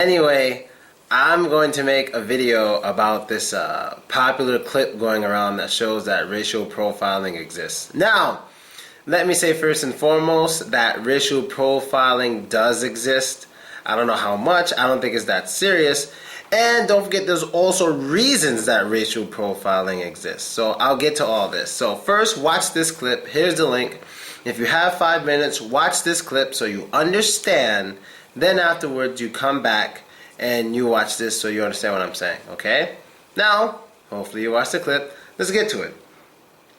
Anyway, I'm going to make a video about this popular clip going around that shows that racial profiling exists. Now, let me say first and foremost that racial profiling does exist. I don't know how much. I don't think it's that serious. And don't forget, there's also reasons that racial profiling exists. So I'll get to all this. So first, watch this clip. Here's the link. If you have 5 minutes, watch this clip so you understand. Then afterwards, you come back and you watch this so you understand what I'm saying. Okay? Now, hopefully you watch the clip. Let's get to it.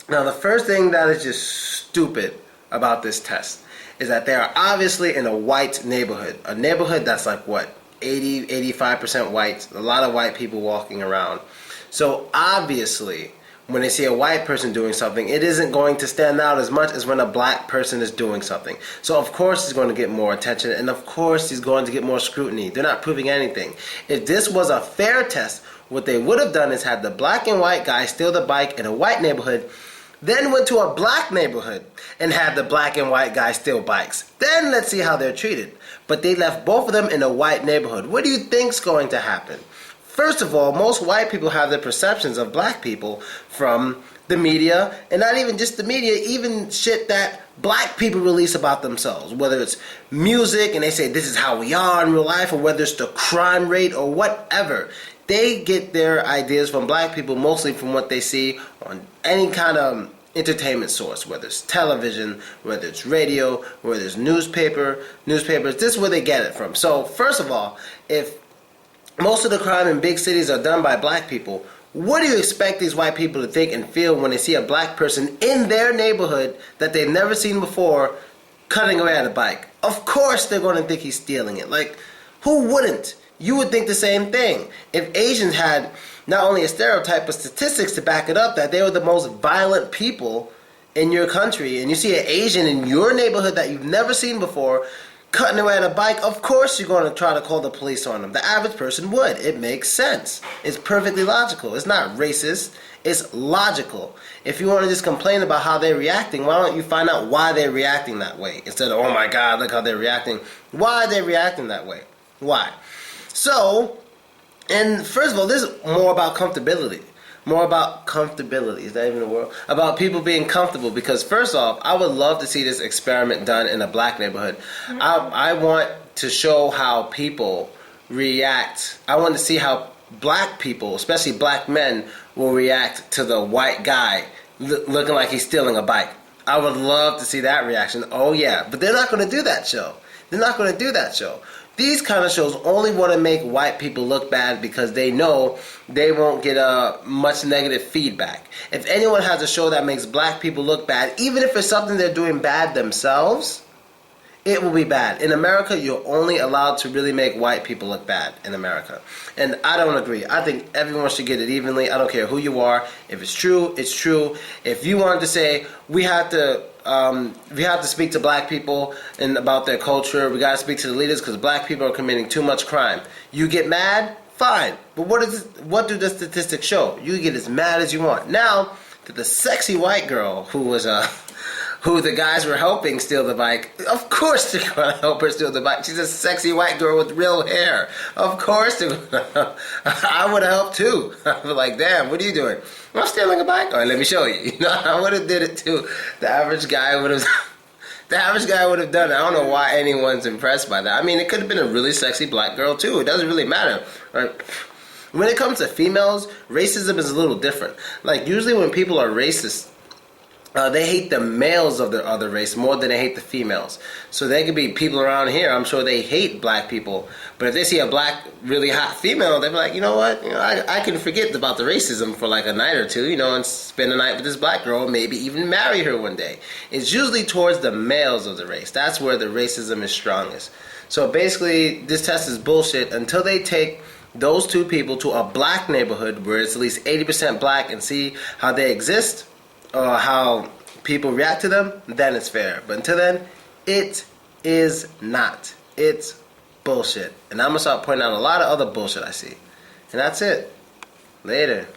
Now, the first thing that is just stupid about this test is that they are obviously in a white neighborhood. A neighborhood that's like what? 85% white. A lot of white people walking around. So obviously, when they see a white person doing something, it isn't going to stand out as much as when a black person is doing something. So of course he's going to get more attention, and of course he's going to get more scrutiny. They're not proving anything. If this was a fair test, what they would have done is had the black and white guy steal the bike in a white neighborhood, then went to a black neighborhood and had the black and white guy steal bikes. Then let's see how they're treated. But they left both of them in a white neighborhood. What do you think's going to happen? First of all, most white people have their perceptions of black people from the media, and not even just the media, even shit that black people release about themselves. Whether it's music and they say this is how we are in real life, or whether it's the crime rate or whatever. They get their ideas from black people mostly from what they see on any kind of entertainment source, whether it's television, whether it's radio, whether it's newspapers. This is where they get it from. So first of all, if most of the crime in big cities are done by black people, what do you expect these white people to think and feel when they see a black person in their neighborhood that they've never seen before cutting away on a bike? Of course they're going to think he's stealing it. Like, who wouldn't? You would think the same thing. If Asians had not only a stereotype but statistics to back it up that they were the most violent people in your country, and you see an Asian in your neighborhood that you've never seen before cutting away on a bike, of course you're going to try to call the police on them. The average person would. It makes sense. It's perfectly logical. It's not racist. It's logical. If you want to just complain about how they're reacting, why don't you find out why they're reacting that way? Instead of, oh my God, look how they're reacting. Why are they reacting that way? Why? So, and first of all, this is more about comfortability. More about comfortability. Is that even a word? About people being comfortable. Because first off, I would love to see this experiment done in a black neighborhood. I want to show how people react. I want to see how black people, especially black men, will react to the white guy looking like he's stealing a bike. I would love to see that reaction. Oh yeah. But they're not going to do that show. They're not going to do that show. These kind of shows only want to make white people look bad because they know they won't get much negative feedback. If anyone has a show that makes black people look bad, even if it's something they're doing bad themselves, it will be bad. In America, you're only allowed to really make white people look bad in America. And I don't agree. I think everyone should get it evenly. I don't care who you are. If it's true, it's true. If you wanted to say, we have to speak to black people and about their culture, we got to speak to the leaders because black people are committing too much crime. You get mad? Fine. But what do the statistics show? You get as mad as you want. Now, to the sexy white girl who the guys were helping steal the bike, of course they're going to help her steal the bike. She's a sexy white girl with real hair. Of course they're going to. I would have helped too. I'd be like, damn, what are you doing? I'm stealing a bike. All right, let me show you. You know, I would have did it too. The average guy would have done it. I don't know why anyone's impressed by that. I mean, it could have been a really sexy black girl too. It doesn't really matter. Right? When it comes to females, racism is a little different. Like, usually when people are racist, they hate the males of the other race more than they hate the females. So there could be people around here, I'm sure they hate black people. But if they see a black, really hot female, they'll be like, you know what? You know, I can forget about the racism for like a night or two, you know, and spend a night with this black girl, maybe even marry her one day. It's usually towards the males of the race. That's where the racism is strongest. So basically, this test is bullshit until they take those two people to a black neighborhood where it's at least 80% black and see how they exist, or how people react to them, then it's fair. But until then, it is not. It's bullshit. And I'm going to start pointing out a lot of other bullshit I see. And that's it. Later.